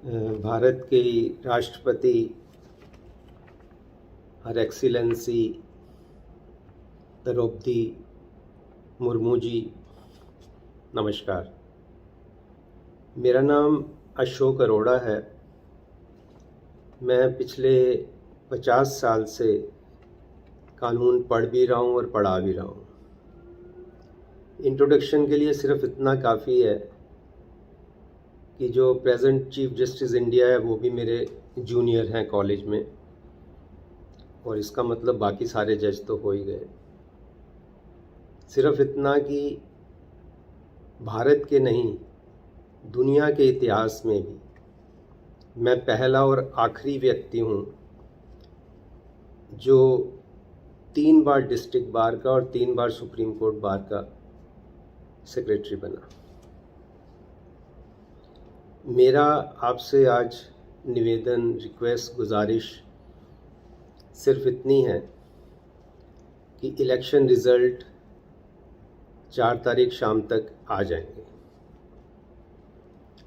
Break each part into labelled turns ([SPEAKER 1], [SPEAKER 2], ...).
[SPEAKER 1] भारत के राष्ट्रपति हर एक्सीलेंसी द्रौपदी मुर्मू जी, नमस्कार। मेरा नाम अशोक अरोड़ा है। मैं पिछले 50 साल से कानून पढ़ भी रहा हूँ और पढ़ा भी रहा हूँ। इंट्रोडक्शन के लिए सिर्फ इतना काफ़ी है कि जो प्रेजेंट चीफ जस्टिस इंडिया है वो भी मेरे जूनियर हैं कॉलेज में, और इसका मतलब बाकी सारे जज तो हो ही गए। सिर्फ इतना कि भारत के नहीं, दुनिया के इतिहास में भी मैं पहला और आखिरी व्यक्ति हूँ जो 3 बार डिस्ट्रिक्ट बार का और 3 बार सुप्रीम कोर्ट बार का सेक्रेटरी बना। मेरा आपसे आज निवेदन, रिक्वेस्ट, गुजारिश सिर्फ इतनी है कि इलेक्शन रिज़ल्ट 4 तारीख शाम तक आ जाएंगे।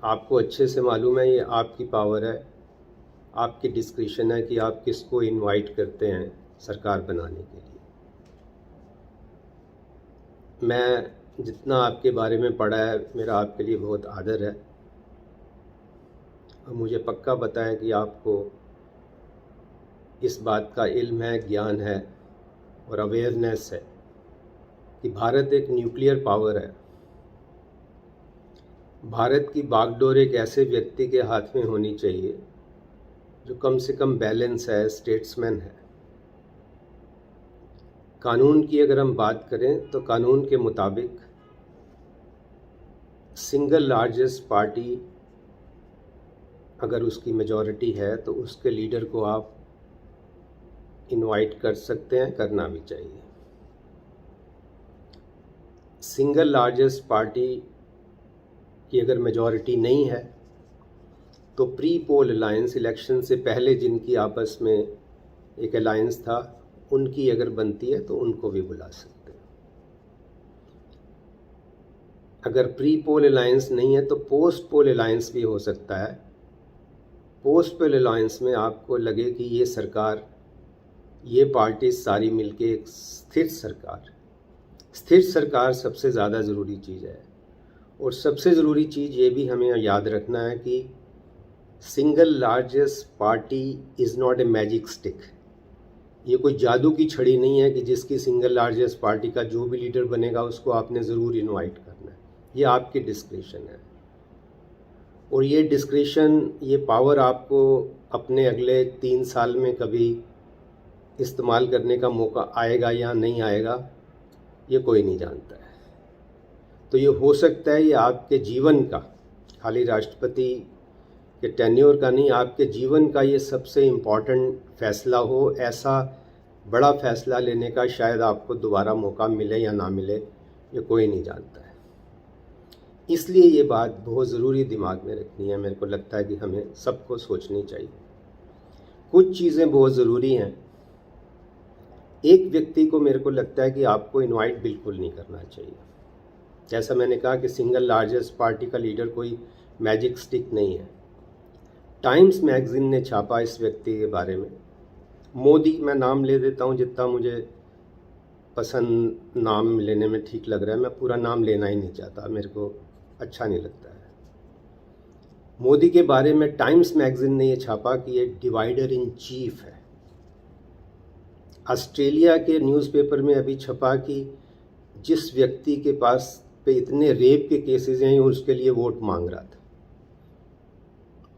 [SPEAKER 1] आपको अच्छे से मालूम है, ये आपकी पावर है, आपकी डिस्क्रिशन है कि आप किसको इनवाइट करते हैं सरकार बनाने के लिए। मैं जितना आपके बारे में पढ़ा है, मेरा आपके लिए बहुत आदर है, और मुझे पक्का पता है कि आपको इस बात का इल्म है, ज्ञान है और अवेयरनेस है कि भारत एक न्यूक्लियर पावर है। भारत की बागडोर एक ऐसे व्यक्ति के हाथ में होनी चाहिए जो कम से कम बैलेंस है, स्टेट्समैन है। कानून की अगर हम बात करें तो कानून के मुताबिक सिंगल लार्जेस्ट पार्टी अगर उसकी मेजॉरिटी है तो उसके लीडर को आप इनवाइट कर सकते हैं, करना भी चाहिए। सिंगल लार्जेस्ट पार्टी की अगर मेजॉरिटी नहीं है तो प्री पोल अलायंस, इलेक्शन से पहले जिनकी आपस में एक अलायंस था, उनकी अगर बनती है तो उनको भी बुला सकते हैं। अगर प्री पोल अलायंस नहीं है तो पोस्ट पोल अलायंस भी हो सकता है। पोस्ट पोल अलायंस में आपको लगे कि ये सरकार, ये पार्टी सारी मिलके एक स्थिर सरकार सबसे ज़्यादा ज़रूरी चीज़ है। और सबसे ज़रूरी चीज़ ये भी हमें याद रखना है कि single largest party is not a magic stick. ये कोई जादू की छड़ी नहीं है कि जिसकी सिंगल लार्जेस्ट पार्टी का जो भी लीडर बनेगा उसको आपने ज़रूर इनवाइट करना है। ये आपकी डिस्क्रिशन है, और ये डिस्क्रिशन, ये पावर आपको अपने अगले 3 साल में कभी इस्तेमाल करने का मौका आएगा या नहीं आएगा, ये कोई नहीं जानता है। तो ये हो सकता है ये आपके जीवन का, खाली राष्ट्रपति के टेन्योर का नहीं, आपके जीवन का ये सबसे इम्पॉर्टेंट फैसला हो। ऐसा बड़ा फैसला लेने का शायद आपको दोबारा मौका मिले या ना मिले, ये कोई नहीं जानता है। इसलिए ये बात बहुत ज़रूरी दिमाग में रखनी है। मेरे को लगता है कि हमें सबको सोचनी चाहिए। कुछ चीज़ें बहुत ज़रूरी हैं। एक व्यक्ति को मेरे को लगता है कि आपको इनवाइट बिल्कुल नहीं करना चाहिए। जैसा मैंने कहा कि सिंगल लार्जेस्ट पार्टी का लीडर कोई मैजिक स्टिक नहीं है। टाइम्स मैगज़ीन ने छापा इस व्यक्ति के बारे में। मोदी, मैं नाम ले देता हूँ जितना मुझे पसंद, नाम लेने में ठीक लग रहा है। मैं पूरा नाम लेना ही नहीं चाहता, मेरे को अच्छा नहीं लगता है। मोदी के बारे में टाइम्स मैगज़ीन ने ये छापा कि ये डिवाइडर इन चीफ है। ऑस्ट्रेलिया के न्यूज़पेपर में अभी छपा कि जिस व्यक्ति के पास पे इतने रेप के केसेस हैं, उसके लिए वोट मांग रहा था।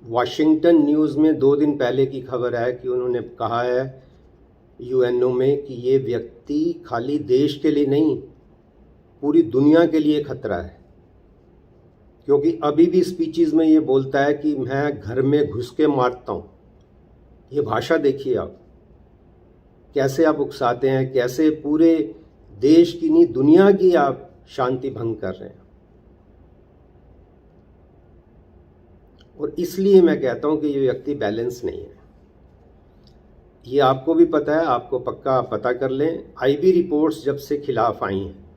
[SPEAKER 1] वाशिंगटन न्यूज़ में 2 दिन पहले की खबर है कि उन्होंने कहा है यूएनओ में कि ये व्यक्ति खाली देश के लिए नहीं, पूरी दुनिया के लिए खतरा है, क्योंकि अभी भी स्पीचेस में ये बोलता है कि मैं घर में घुस के मारता हूँ। ये भाषा देखिए आप, कैसे आप उकसाते हैं, कैसे पूरे देश की नहीं दुनिया की आप शांति भंग कर रहे हैं। और इसलिए मैं कहता हूं कि ये व्यक्ति बैलेंस नहीं है। ये आपको भी पता है, आपको पक्का पता कर लें। आईबी रिपोर्ट्स जब से खिलाफ आई हैं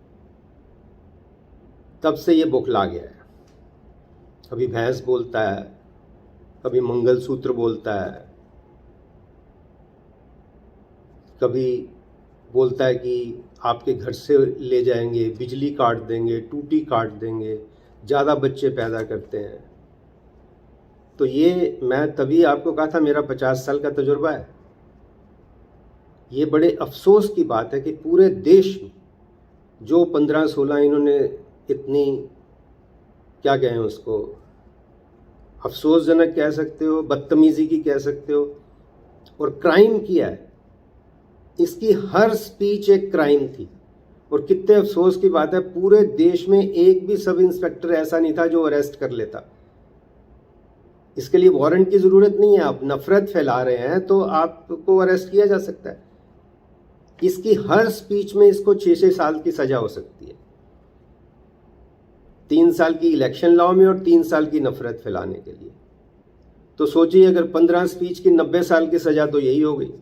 [SPEAKER 1] तब से ये बौखला गया है। कभी भैंस बोलता है, कभी मंगलसूत्र बोलता है, कभी बोलता है कि आपके घर से ले जाएंगे, बिजली काट देंगे, टूटी काट देंगे, ज़्यादा बच्चे पैदा करते हैं। तो ये मैं तभी आपको कहा था मेरा 50 साल का तजुर्बा है। ये बड़े अफसोस की बात है कि पूरे देश में जो 15-16 इन्होंने इतनी, क्या कहें उसको, अफसोसजनक कह सकते हो, बदतमीज़ी की कह सकते हो, और क्राइम किया है। इसकी हर स्पीच एक क्राइम थी। और कितने अफसोस की बात है, पूरे देश में एक भी सब इंस्पेक्टर ऐसा नहीं था जो अरेस्ट कर लेता। इसके लिए वारंट की ज़रूरत नहीं है। आप नफरत फैला रहे हैं तो आपको अरेस्ट किया जा सकता है। इसकी हर स्पीच में इसको 6-6 साल की सज़ा हो सकती है, 3 साल की इलेक्शन लॉ में और 3 साल की नफरत फैलाने के लिए। तो सोचिए अगर 15 स्पीच की 90 साल की सज़ा तो यही हो गई।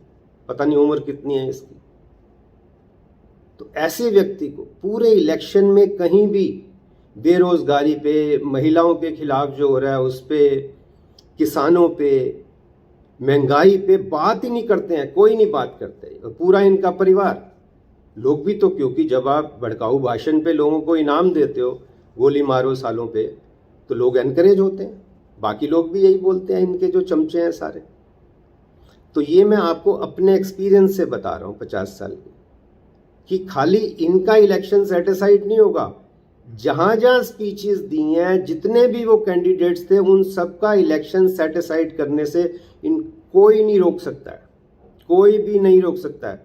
[SPEAKER 1] पता नहीं उम्र कितनी है इसकी। तो ऐसे व्यक्ति को पूरे इलेक्शन में कहीं भी बेरोजगारी पे, महिलाओं के खिलाफ जो हो रहा है उस पे, किसानों पे, महंगाई पे बात ही नहीं करते हैं, कोई नहीं बात करते। और पूरा इनका परिवार, लोग भी तो, क्योंकि जब आप भड़काऊ भाषण पे लोगों को इनाम देते हो, गोली मारो सालों पे, तो लोग एनकरेज होते हैं। बाकी लोग भी यही बोलते हैं, इनके जो चमचे हैं सारे। तो ये मैं आपको अपने एक्सपीरियंस से बता रहा हूँ 50 साल के, कि खाली इनका इलेक्शन सेटिस्फाइड नहीं होगा। जहाँ जहाँ स्पीचेस दी हैं, जितने भी वो कैंडिडेट्स थे, उन सबका इलेक्शन सेटिस्फाइड करने से कोई नहीं रोक सकता है, कोई भी नहीं रोक सकता है।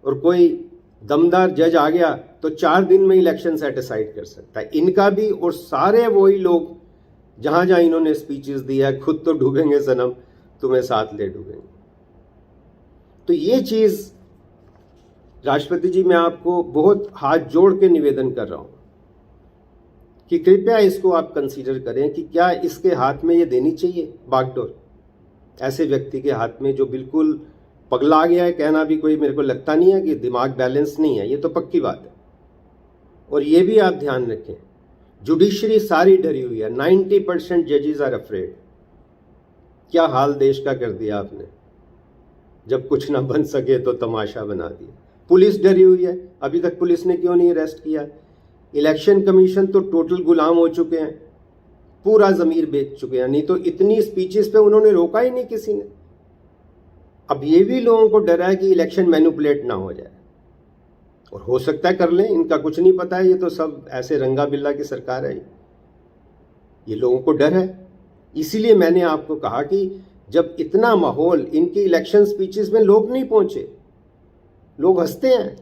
[SPEAKER 1] और कोई दमदार जज आ गया तो 4 दिन में इलेक्शन सेटिस्फाइड कर सकता है, इनका भी। और सारे वही लोग जहाँ जहाँ इन्होंने स्पीचेस दी है, खुद तो डूबेंगे सनम, तुम्हें साथ ले डूबेंगे। तो ये चीज़ राष्ट्रपति जी, मैं आपको बहुत हाथ जोड़ के निवेदन कर रहा हूँ कि कृपया इसको आप कंसीडर करें कि क्या इसके हाथ में ये देनी चाहिए बागडोर, ऐसे व्यक्ति के हाथ में जो बिल्कुल पगला गया है। कहना भी कोई, मेरे को लगता नहीं है कि दिमाग बैलेंस नहीं है, ये तो पक्की बात है। और ये भी आप ध्यान रखें, जुडिशरी सारी डरी हुई है, 90% जजेस आर अफ्रेड। क्या हाल देश का कर दिया आपने, जब कुछ ना बन सके तो तमाशा बना दिया। पुलिस डरी हुई है, अभी तक पुलिस ने क्यों नहीं अरेस्ट किया। इलेक्शन कमीशन तो टोटल गुलाम हो चुके हैं, पूरा ज़मीर बेच चुके हैं। नहीं तो इतनी स्पीचेस पे उन्होंने रोका ही नहीं किसी ने। अब ये भी लोगों को डर है कि इलेक्शन मैनिपुलेट ना हो जाए, और हो सकता है कर लें, इनका कुछ नहीं पता है। ये तो सब ऐसे रंगा बिल्ला की सरकार है, ये लोगों को डर है। इसीलिए मैंने आपको कहा कि जब इतना माहौल, इनकी इलेक्शन स्पीचेस में लोग नहीं पहुंचे, लोग हंसते हैं,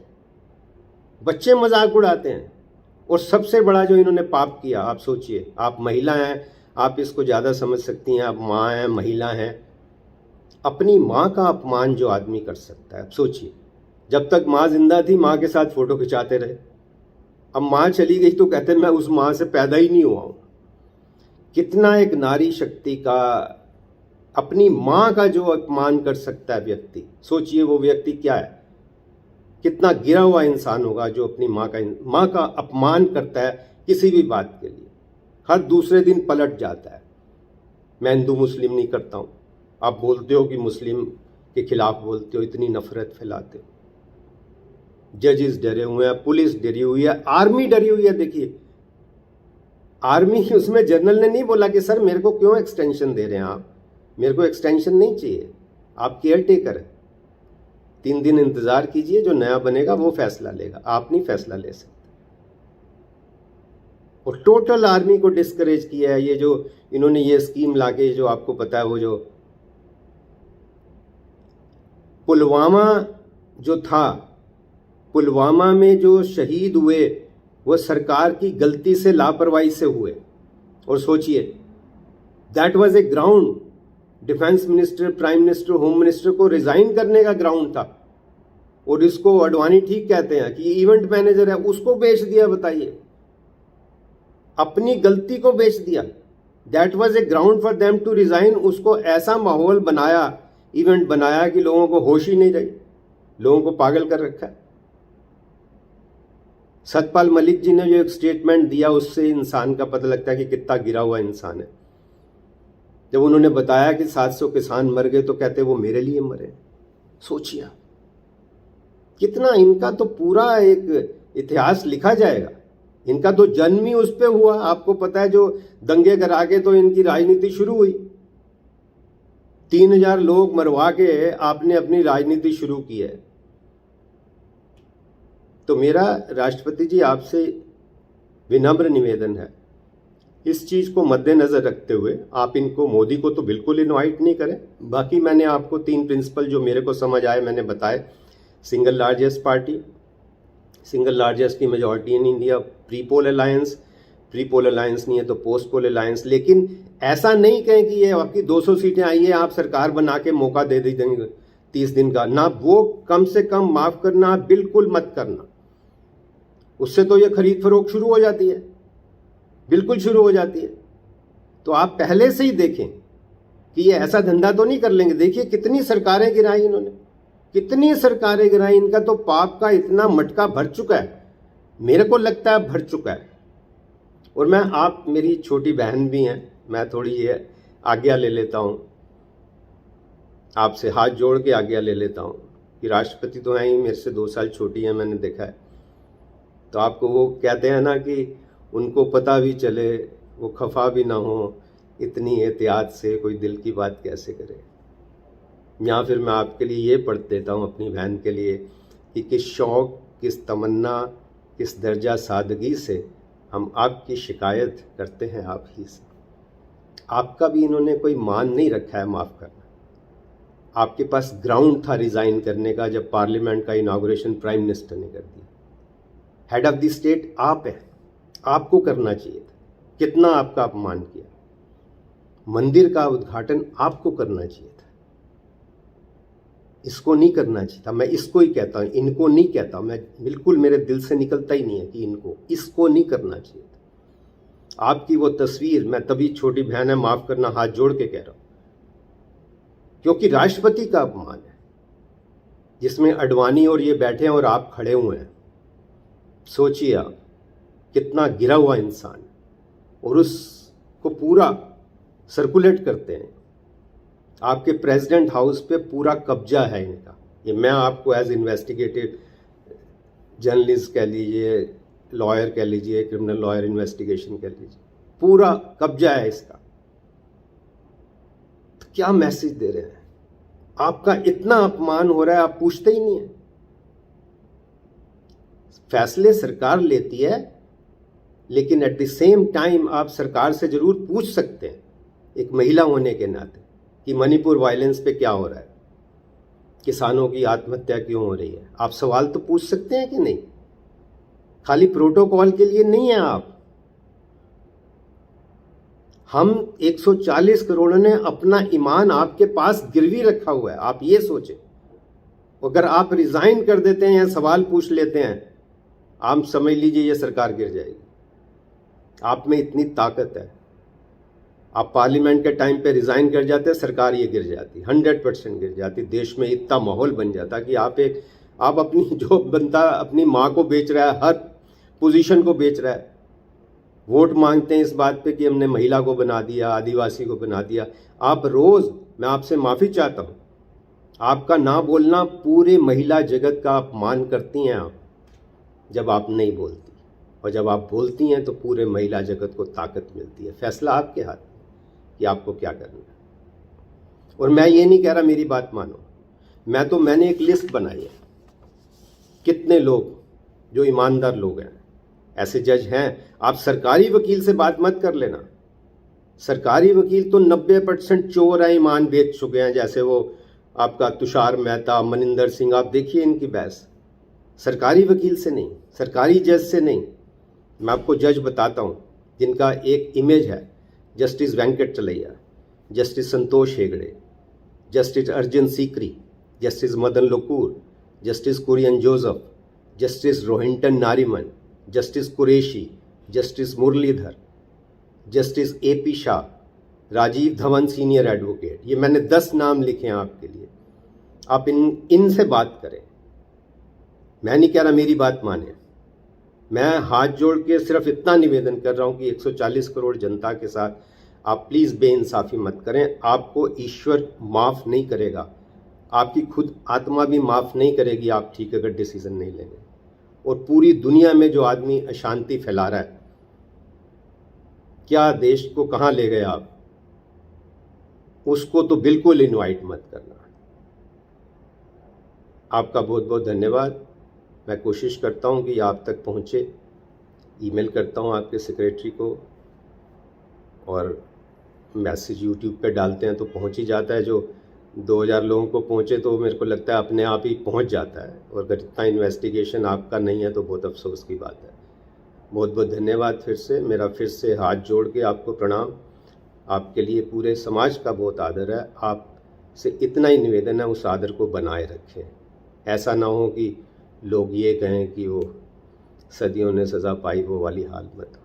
[SPEAKER 1] बच्चे मजाक उड़ाते हैं। और सबसे बड़ा जो इन्होंने पाप किया, आप सोचिए, आप महिला हैं, आप इसको ज़्यादा समझ सकती हैं, आप माँ हैं, महिला हैं। अपनी माँ का अपमान जो आदमी कर सकता है, आप सोचिए, जब तक माँ जिंदा थी माँ के साथ फ़ोटो खिंचाते रहे, अब माँ चली गई तो कहते हैं मैं उस माँ से पैदा ही नहीं हुआ हूँ। कितना एक नारी शक्ति का, अपनी माँ का जो अपमान कर सकता है व्यक्ति, सोचिए वो व्यक्ति क्या है, कितना गिरा हुआ इंसान होगा जो अपनी माँ का अपमान करता है किसी भी बात के लिए। हर दूसरे दिन पलट जाता है, मैं हिंदू मुस्लिम नहीं करता हूँ। आप बोलते हो कि मुस्लिम के खिलाफ बोलते हो, इतनी नफरत फैलाते हो। जजेस डरे हुए हैं, पुलिस डरी हुई है, आर्मी डरी हुई है। देखिए आर्मी, उसमें जनरल ने नहीं बोला कि सर मेरे को क्यों एक्सटेंशन दे रहे हैं आप, मेरे को एक्सटेंशन नहीं चाहिए, आप केयर टेकर है, 3 दिन इंतजार कीजिए, जो नया बनेगा वो फैसला लेगा, आप नहीं फैसला ले सकते। और टोटल आर्मी को डिस्करेज किया है। ये जो इन्होंने ये स्कीम लाके, जो आपको पता है, वो जो पुलवामा जो था, पुलवामा में जो शहीद हुए वो सरकार की गलती से, लापरवाही से हुए। और सोचिए, that was a ground, defence minister, prime minister, home minister को रिजाइन करने का ग्राउंड था। और इसको अडवाणी ठीक कहते हैं कि इवेंट मैनेजर है, उसको बेच दिया। बताइए, अपनी गलती को बेच दिया। That was a ground for them to resign. उसको ऐसा माहौल बनाया, इवेंट बनाया कि लोगों को होश ही नहीं रही, लोगों को पागल कर रखा है। सतपाल मलिक जी ने जो एक स्टेटमेंट दिया, उससे इंसान का पता लगता है कि कितना गिरा हुआ इंसान है। जब उन्होंने बताया कि 700 किसान मर गए तो कहते वो मेरे लिए मरे। सोचिए कितना, इनका तो पूरा एक इतिहास लिखा जाएगा। इनका तो जन्म ही उस पे हुआ। आपको पता है जो दंगे करा के तो इनकी राजनीति शुरू हुई। 3000 लोग मरवा के आपने अपनी राजनीति शुरू की है। तो मेरा राष्ट्रपति जी आपसे विनम्र निवेदन है, इस चीज़ को मद्देनज़र रखते हुए आप इनको, मोदी को तो बिल्कुल इनवाइट नहीं करें। बाकी मैंने आपको 3 प्रिंसिपल जो मेरे को समझ आए मैंने बताए। Single largest party, single largest की majority in India, pre poll alliance नहीं है तो पोस्ट पोल अलायंस। लेकिन ऐसा नहीं कहें कि ये आपकी 200 सीटें आई है आप सरकार बना के मौका दे देंगे 30 दिन का, ना, वो कम से कम माफ़ करना, बिल्कुल मत करना। उससे तो ये खरीद फरोख्त शुरू हो जाती है, बिल्कुल शुरू हो जाती है। तो आप पहले से ही देखें कि ये ऐसा धंधा तो नहीं कर लेंगे। देखिए कितनी सरकारें गिराई इन्होंने, कितनी सरकारें गिराई। इनका तो पाप का इतना मटका भर चुका है, मेरे को लगता है भर चुका है। और मैं, आप मेरी छोटी बहन भी हैं, मैं थोड़ी ये आज्ञा ले लेता हूँ, आपसे हाथ जोड़ के आज्ञा ले लेता हूँ कि राष्ट्रपति तो हैं ही, मेरे से 2 साल छोटी हैं, मैंने देखा है। तो आपको वो कहते हैं ना कि उनको पता भी चले, वो खफा भी ना हो, इतनी एहतियात से कोई दिल की बात कैसे करे। या फिर मैं आपके लिए ये पढ़ देता हूँ अपनी बहन के लिए कि किस शौक़, किस तमन्ना, किस दर्जा सादगी से हम आपकी शिकायत करते हैं आप ही से। आपका भी इन्होंने कोई मान नहीं रखा है माफ़ करना। आपके पास ग्राउंड था रिज़ाइन करने का जब पार्लियामेंट का इनाग्रेशन प्राइम मिनिस्टर ने कर दिया। हेड ऑफ द स्टेट आप हैं, आपको करना चाहिए था। कितना आपका अपमान किया। मंदिर का उद्घाटन आपको करना चाहिए था, इसको नहीं करना चाहिए था। मैं इसको ही कहता हूँ, इनको नहीं कहता मैं, बिल्कुल मेरे दिल से निकलता ही नहीं है कि इनको, इसको नहीं करना चाहिए था। आपकी वो तस्वीर, मैं तभी, छोटी बहन है माफ़ करना, हाथ जोड़ के कह रहा हूँ, क्योंकि राष्ट्रपति का अपमान है जिसमें अडवाणी और ये बैठे हैं और आप खड़े हुए हैं। सोचिए आप, कितना गिरा हुआ इंसान, और उसको पूरा सर्कुलेट करते हैं। आपके प्रेसिडेंट हाउस पे पूरा कब्जा है इनका। ये मैं आपको एज इन्वेस्टिगेटिव जर्नलिस्ट कह लीजिए, लॉयर कह लीजिए, क्रिमिनल लॉयर इन्वेस्टिगेशन कह लीजिए, पूरा कब्जा है इसका। तो क्या मैसेज दे रहे हैं? आपका इतना अपमान हो रहा है, आप पूछते ही नहीं है। फैसले सरकार लेती है, लेकिन एट द सेम टाइम आप सरकार से जरूर पूछ सकते हैं एक महिला होने के नाते कि मणिपुर वायलेंस पे क्या हो रहा है, किसानों की आत्महत्या क्यों हो रही है। आप सवाल तो पूछ सकते हैं कि नहीं? खाली प्रोटोकॉल के लिए नहीं है आप। हम 140 करोड़ ने अपना ईमान आपके पास गिरवी रखा हुआ है। आप ये सोचें, अगर आप रिजाइन कर देते हैं या सवाल पूछ लेते हैं, आप समझ लीजिए ये सरकार गिर जाएगी। आप में इतनी ताकत है, आप पार्लियामेंट के टाइम पे रिजाइन कर जाते हैं, सरकार ये गिर जाती, 100% गिर जाती। देश में इतना माहौल बन जाता कि आप अपनी जो बनता, अपनी माँ को बेच रहा है, हर पोजीशन को बेच रहा है। वोट मांगते हैं इस बात पे कि हमने महिला को बना दिया, आदिवासी को बना दिया। आप रोज़, मैं आपसे माफ़ी चाहता हूँ, आपका ना बोलना पूरे महिला जगत का अपमान करती हैं आप जब आप नहीं बोलती, और जब आप बोलती हैं तो पूरे महिला जगत को ताकत मिलती है। फैसला आपके हाथ में कि आपको क्या करना है। और मैं ये नहीं कह रहा मेरी बात मानो, मैंने एक लिस्ट बनाई है, कितने लोग जो ईमानदार लोग हैं, ऐसे जज हैं। आप सरकारी वकील से बात मत कर लेना। सरकारी वकील तो 90% चोर हैं, ईमान बेच चुके हैं, जैसे वो आपका तुषार मेहता, मनिंदर सिंह, आप देखिए इनकी बहस। सरकारी वकील से नहीं, सरकारी जज से नहीं। मैं आपको जज बताता हूँ जिनका एक इमेज है, justice Venkatachaliah, justice Santosh Hegde, justice Arjan Sikri, justice Madan Lokur, justice Kurian Joseph, justice Rohinton Nariman, justice Qureshi, justice Muralidhar, justice AP Shah, Rajeev Dhavan senior advocate. ये मैंने 10 नाम लिखे हैं आपके लिए। आप इनसे बात करें। मैं नहीं कह रहा मेरी बात माने, मैं हाथ जोड़ के सिर्फ इतना निवेदन कर रहा हूँ कि 140 करोड़ जनता के साथ आप प्लीज़ बेइंसाफ़ी मत करें। आपको ईश्वर माफ़ नहीं करेगा, आपकी खुद आत्मा भी माफ़ नहीं करेगी आप ठीक अगर डिसीज़न नहीं लेंगे। और पूरी दुनिया में जो आदमी अशांति फैला रहा है, क्या देश को कहाँ ले गए आप, उसको तो बिल्कुल इनवाइट मत करना। आपका बहुत बहुत धन्यवाद। मैं कोशिश करता हूँ कि आप तक पहुँचे, ईमेल करता हूँ आपके सेक्रेटरी को, और मैसेज यूट्यूब पे डालते हैं तो पहुँच ही जाता है। जो 2000 लोगों को पहुँचे तो मेरे को लगता है अपने आप ही पहुँच जाता है, और अगर इतना इन्वेस्टिगेशन आपका नहीं है तो बहुत अफसोस की बात है। बहुत बहुत धन्यवाद फिर से, मेरा फिर से हाथ जोड़ के आपको प्रणाम। आपके लिए पूरे समाज का बहुत आदर है, आपसे इतना ही निवेदन है उस आदर को बनाए रखें। ऐसा ना हो कि लोग ये कहें कि वो सदियों ने सज़ा पाई, वो वाली हाल मत हो।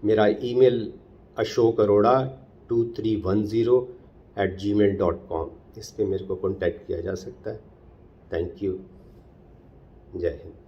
[SPEAKER 1] मेरा ईमेल ashok.arora2310@gmail.com, इस पे मेरे को कॉन्टैक्ट किया जा सकता है। Thank you. जय हिंद।